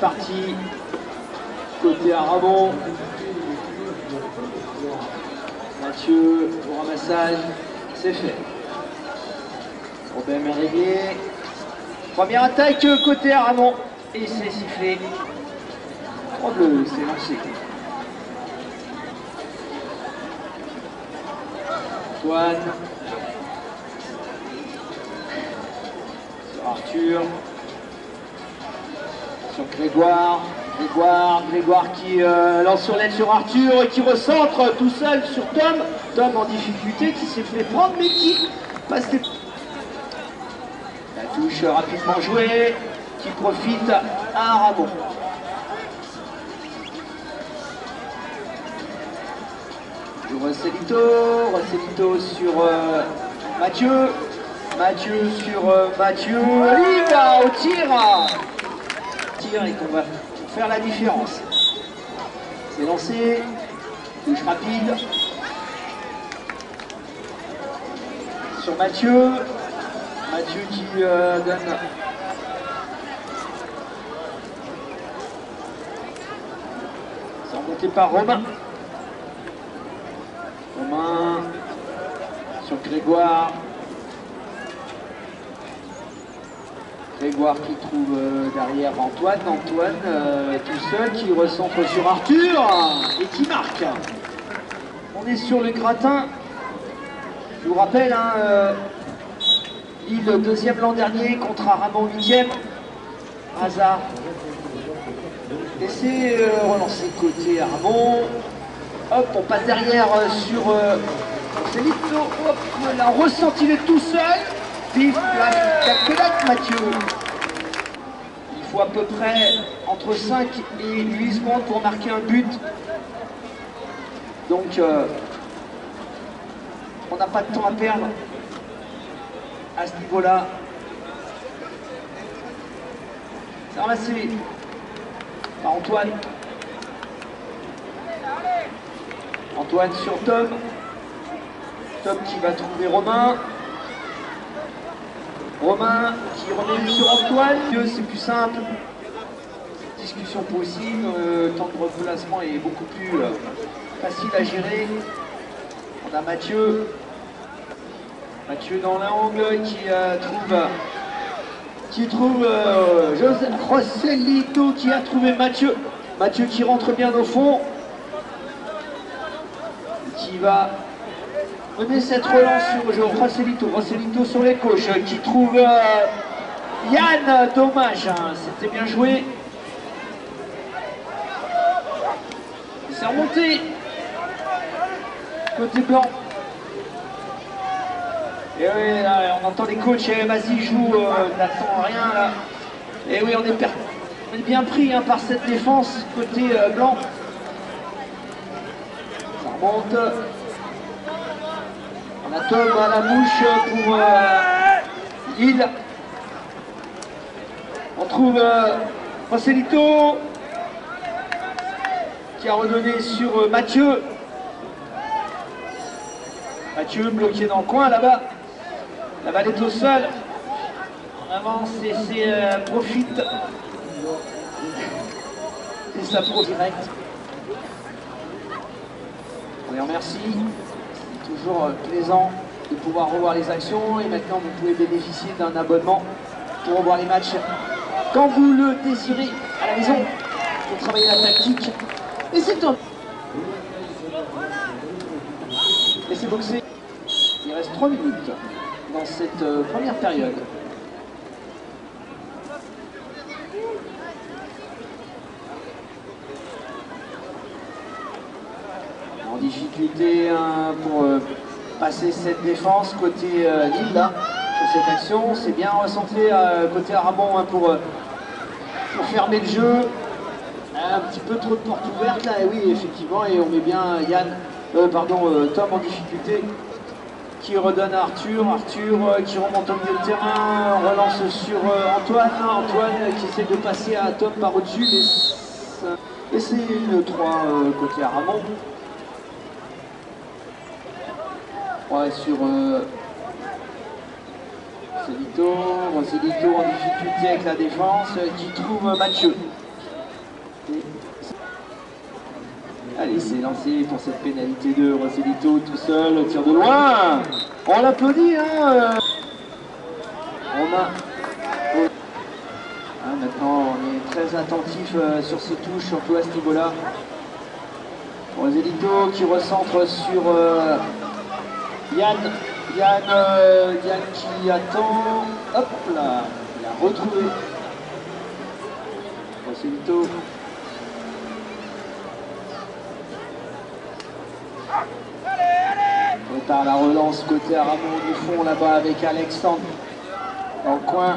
parti. Côté Aramon. Mathieu au ramassage. C'est fait. Problème est réglé. Première attaque côté Aramon. Et c'est sifflé. Oh bleu, c'est lancé. Antoine. Sur Arthur. Sur Grégoire. Grégoire qui lance sur l'aile sur Arthur et qui recentre tout seul sur Tom. Tom en difficulté qui s'est fait prendre mais qui passe les... La touche rapidement jouée qui profite à Aramon. Rosselito sur Mathieu. Mathieu sur Mathieu. Il va au tir. Et qu'on va faire la différence. C'est lancé. Touche rapide. Sur Mathieu. Mathieu qui donne. C'est remonté par Romain. Romain sur Grégoire. Grégoire qui trouve derrière Antoine. Antoine tout seul qui recentre sur Arthur et qui marque. On est sur le gratin. Je vous rappelle, hein, Lille deuxième l'an dernier contre Aramon 8e. Hazard. Laissez relancer côté Aramon. Hop, on passe derrière sur Célito. Hop, là, on ressenti le tout seul. Pif, la Mathieu. Il faut à peu près entre 5 et 8 secondes pour marquer un but. Donc, on n'a pas de temps à perdre à ce niveau-là. C'est ramassé par Antoine. Antoine sur Tom. Tom qui va trouver Romain. Romain qui remet sur Antoine. C'est plus simple. Discussion possible. Le temps de replacement est beaucoup plus facile à gérer. On a Mathieu. Mathieu dans l'angle qui trouve Joseph Rosselito qui a trouvé Mathieu. Mathieu qui rentre bien au fond. Qui va mener cette relance sur Rosselito. Rosselito sur les gauches qui trouve Yann. Dommage, hein, c'était bien joué. C'est remonté. Côté blanc. Et oui, là, on entend les coachs, vas-y, joue, n'attend rien là. Et oui, on est bien pris hein, par cette défense côté blanc. Ça remonte. On a Tom à la bouche pour Lille. On trouve Rosselito qui a redonné sur Mathieu. Mathieu bloqué dans le coin là-bas. La balle est au sol. On avance et c'est profite. Et ça pro direct. On les remercie. C'est toujours plaisant de pouvoir revoir les actions. Et maintenant, vous pouvez bénéficier d'un abonnement pour revoir les matchs quand vous le désirez à la maison pour travailler la tactique. Et c'est top. Laissez boxer. Il reste 3 minutes dans cette première période. En difficulté hein, pour passer cette défense côté Lille là, sur cette action. C'est bien recentré côté Aramon hein, pour fermer le jeu. Un petit peu trop de portes ouvertes là, et oui effectivement, et on met bien Tom en difficulté. Qui redonne à Arthur, qui remonte au milieu de terrain, relance sur Antoine, qui essaie de passer à Tom par au-dessus, et c'est une 3 côté Aramon. Ouais, sur Rosselito en difficulté avec la défense, qui trouve Mathieu. Allez, c'est lancé pour cette pénalité de Roselito tout seul, tir de loin. On l'applaudit, hein. On a... Ah, maintenant, on est très attentif sur ces touches, surtout à ce niveau-là. Roselito qui recentre sur Yann. Yann qui attend. Hop là, il a retrouvé. Roselito. Par la relance côté Aramon du fond là-bas avec Alexandre dans le coin.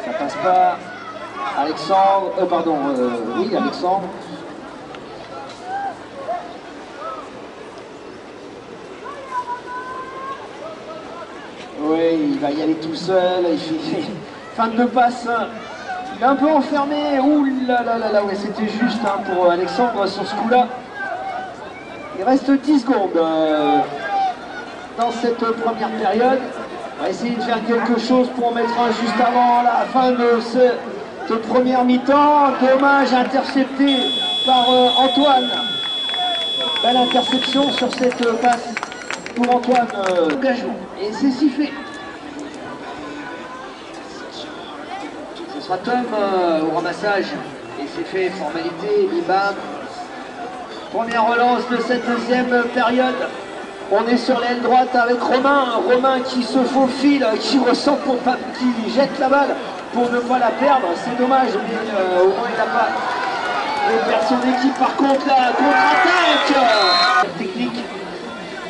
Ça passe pas. Alexandre, oui Alexandre. Oui, il va y aller tout seul. Il fait fin de passe. Il est un peu enfermé. Ouh là là là là, ouais, c'était juste hein, pour Alexandre sur ce coup-là. Il reste 10 secondes dans cette première période. On va essayer de faire quelque chose pour mettre un juste avant la fin de cette première mi-temps. Dommage intercepté par Antoine. Belle interception sur cette passe pour Antoine Gageon. Et c'est sifflé. Ce sera Tom au ramassage. Et c'est fait, formalité, bim-bam. Première relance de cette deuxième période. On est sur l'aile droite avec Romain. Romain qui se faufile, qui ressent pour pas, qui jette la balle pour ne pas la perdre. C'est dommage, mais au moins il n'a pas perdre son équipe. Par contre, la contre-attaque technique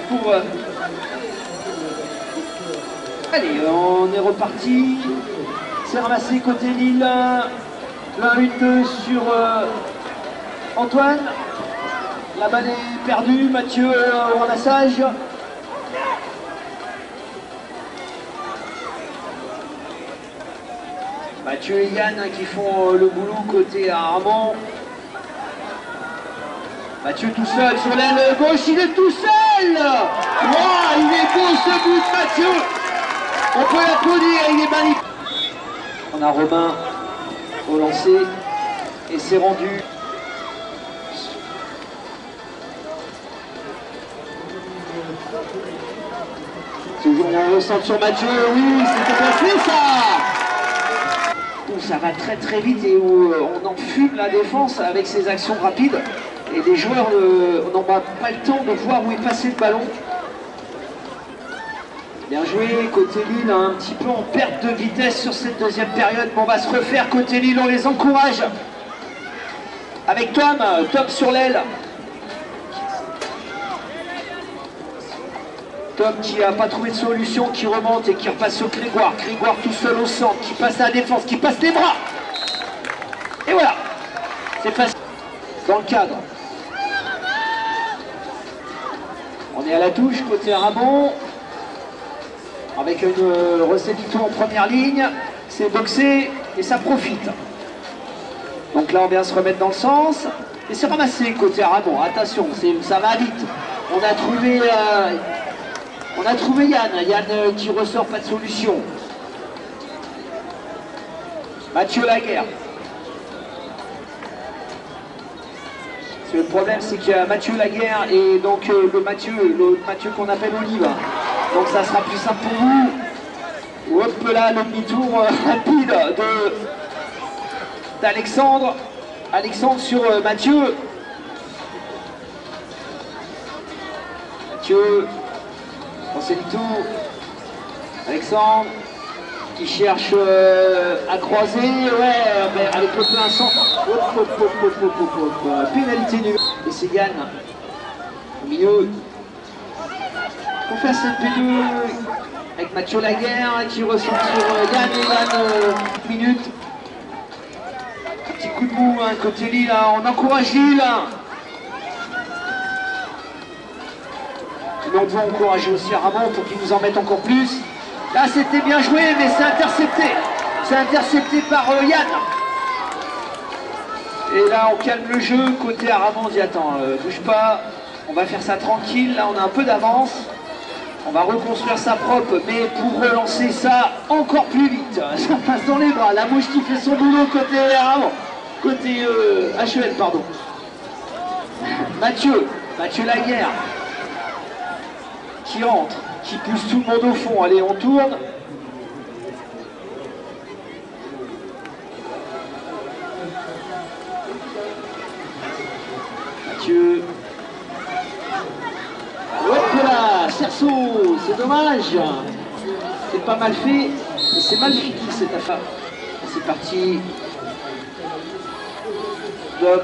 pour... Allez, on est reparti. C'est ramassé côté Lille. 1-1-2 sur Antoine. La balle est perdue, Mathieu au ramassage. Mathieu et Yann qui font le boulot côté Aramon. Mathieu tout seul sur l'aile gauche, il est tout seul. Wow, il est beau ce but de Mathieu. On peut l'applaudir, il est magnifique. On a Romain au lancer et c'est rendu. Toujours on ressent sur Mathieu, oui, c'était passé ça. Où ça va très très vite et où on enfume la défense avec ses actions rapides. Et les joueurs n'ont pas le temps de voir où est passé le ballon. Bien joué, côté Lille, un petit peu en perte de vitesse sur cette deuxième période. Mais on va se refaire côté Lille, on les encourage. Avec Tom sur l'aile. Tom qui n'a pas trouvé de solution, qui remonte et qui repasse sur Grégoire. Grégoire tout seul au centre, qui passe à la défense, qui passe les bras. Et voilà, c'est facile. Dans le cadre. On est à la touche, côté Aramon. Avec une Roselito en première ligne. C'est boxé et ça profite. Donc là, on vient se remettre dans le sens. Et c'est ramassé côté Aramon. Attention, ça va vite. On a trouvé Yann. Yann qui ressort, pas de solution. Mathieu Laguerre. Le problème, c'est qu'il y a Mathieu Laguerre et donc le Mathieu qu'on appelle Olive. Donc ça sera plus simple pour vous. Hop là, le demi-tour rapide d'Alexandre. Alexandre sur Mathieu. Mathieu. Roselito. Alexandre. Qui cherche à croiser. Ouais, mais avec le plein centre. Pénalité nulle. Et c'est Yann. Au milieu. Pour faire cette P2 avec Mathieu Laguerre qui ressent sur Yann et Yann minute. Un petit coup de mou hein, côté Lille, hein. On encourage Lille. Mais on doit encourager aussi Aramon pour qu'ils nous en mettent encore plus. Là c'était bien joué mais c'est intercepté. C'est intercepté par Yann. Et là on calme le jeu côté Aramon, on dit attends, bouge pas, on va faire ça tranquille, là on a un peu d'avance. On va reconstruire ça propre, mais pour relancer ça encore plus vite. Ça passe dans les bras. La mouche qui fait son boulot côté Aramon. côté HEM, pardon. Mathieu Laguerre qui rentre, qui pousse tout le monde au fond. Allez, on tourne. Mathieu. Hop là, Cerceau, c'est dommage. C'est pas mal fait, mais c'est mal fini cette affaire. C'est parti. Dom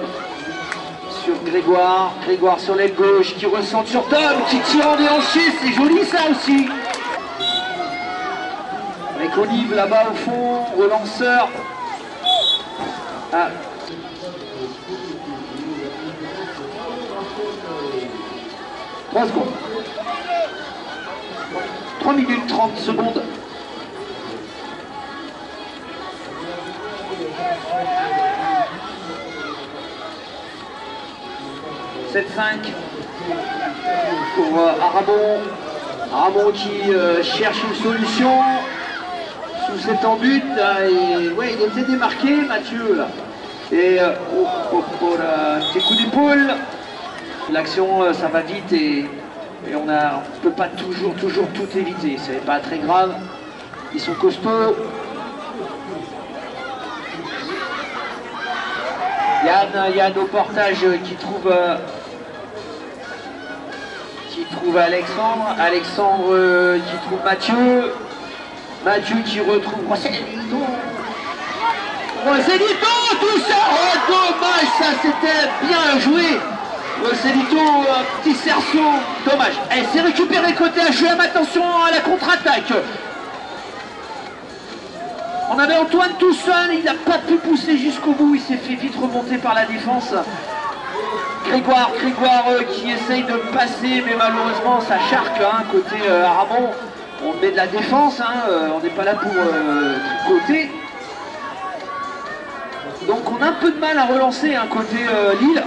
sur Grégoire sur l'aile gauche qui recentre sur Tom, qui tire en déhanché, c'est joli ça aussi. Avec Olive là-bas au fond, relanceur. Ah. « 3 secondes. 3 minutes 30 secondes. « 7-5 pour Arabon. Arabon qui cherche une solution sous cet embut. Et ouais, il était démarqué, Mathieu là. Et petit coup d'épaule. L'action, ça va vite et on ne peut pas toujours tout éviter. C'est pas très grave. Ils sont costauds. Yann au portage qui trouve Alexandre. Alexandre qui trouve Mathieu. Mathieu qui retrouve Roselito. Tout ça. Oh, dommage, ça c'était bien joué. Roselito, petit cerceau, dommage. Elle s'est récupérée côté HEM, attention à la contre-attaque. On avait Antoine tout seul, il n'a pas pu pousser jusqu'au bout, il s'est fait vite remonter par la défense. Grégoire qui essaye de passer, mais malheureusement ça charque côté Arabon. On met de la défense, on n'est pas là pour tricoter. Donc on a un peu de mal à relancer côté Lille.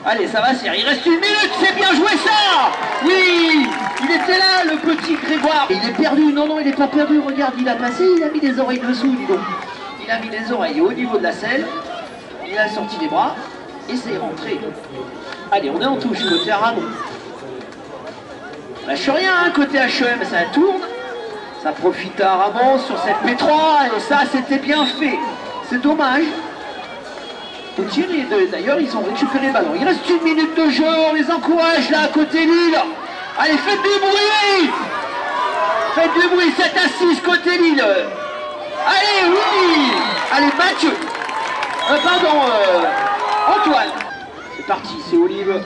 Allez, ça va, il reste 1 minute, c'est bien joué ça. Oui, il était là, le petit Grégoire. Il est perdu, non, il n'est pas perdu, regarde, il a passé, il a mis les oreilles dessous, dis donc. Il a mis les oreilles au niveau de la selle, il a sorti les bras, et c'est rentré. Allez, on est en touche, côté Arabon. Lâche rien, côté HEM, ça tourne. Ça profite à Arabon sur cette P3, et ça, c'était bien fait. C'est dommage. D'ailleurs, ils ont récupéré le ballon. Il reste 1 minute de jeu, on les encourage là à côté Lille. Allez, faites du bruit. Faites du bruit, 7-6 côté Lille. Allez, oui. Allez, Mathieu. Antoine. C'est parti, c'est Olive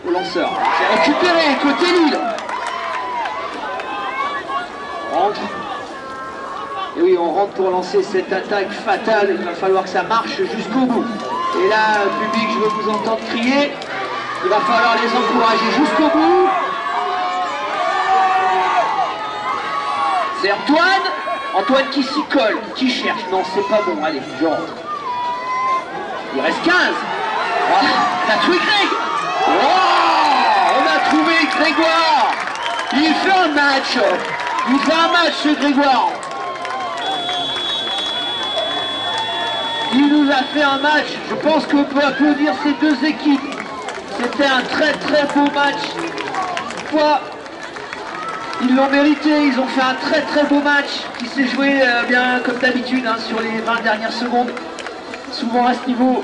au lanceur. C'est récupéré côté Lille. On rentre. Et oui, on rentre pour lancer cette attaque fatale. Il va falloir que ça marche jusqu'au bout. Et là, public, je veux vous entendre crier. Il va falloir les encourager jusqu'au bout. C'est Antoine qui s'y colle, qui cherche. Non, c'est pas bon. Allez, je rentre. Il reste 15. Voilà. On a trouvé Greg. Oh, on a trouvé Grégoire. Il fait un match. Il fait un match, ce Grégoire. Il nous a fait un match, je pense qu'on peut applaudir ces deux équipes. C'était un très beau match. Ils l'ont mérité, ils ont fait un très beau match qui s'est joué bien comme d'habitude sur les 20 dernières secondes. Souvent à ce niveau,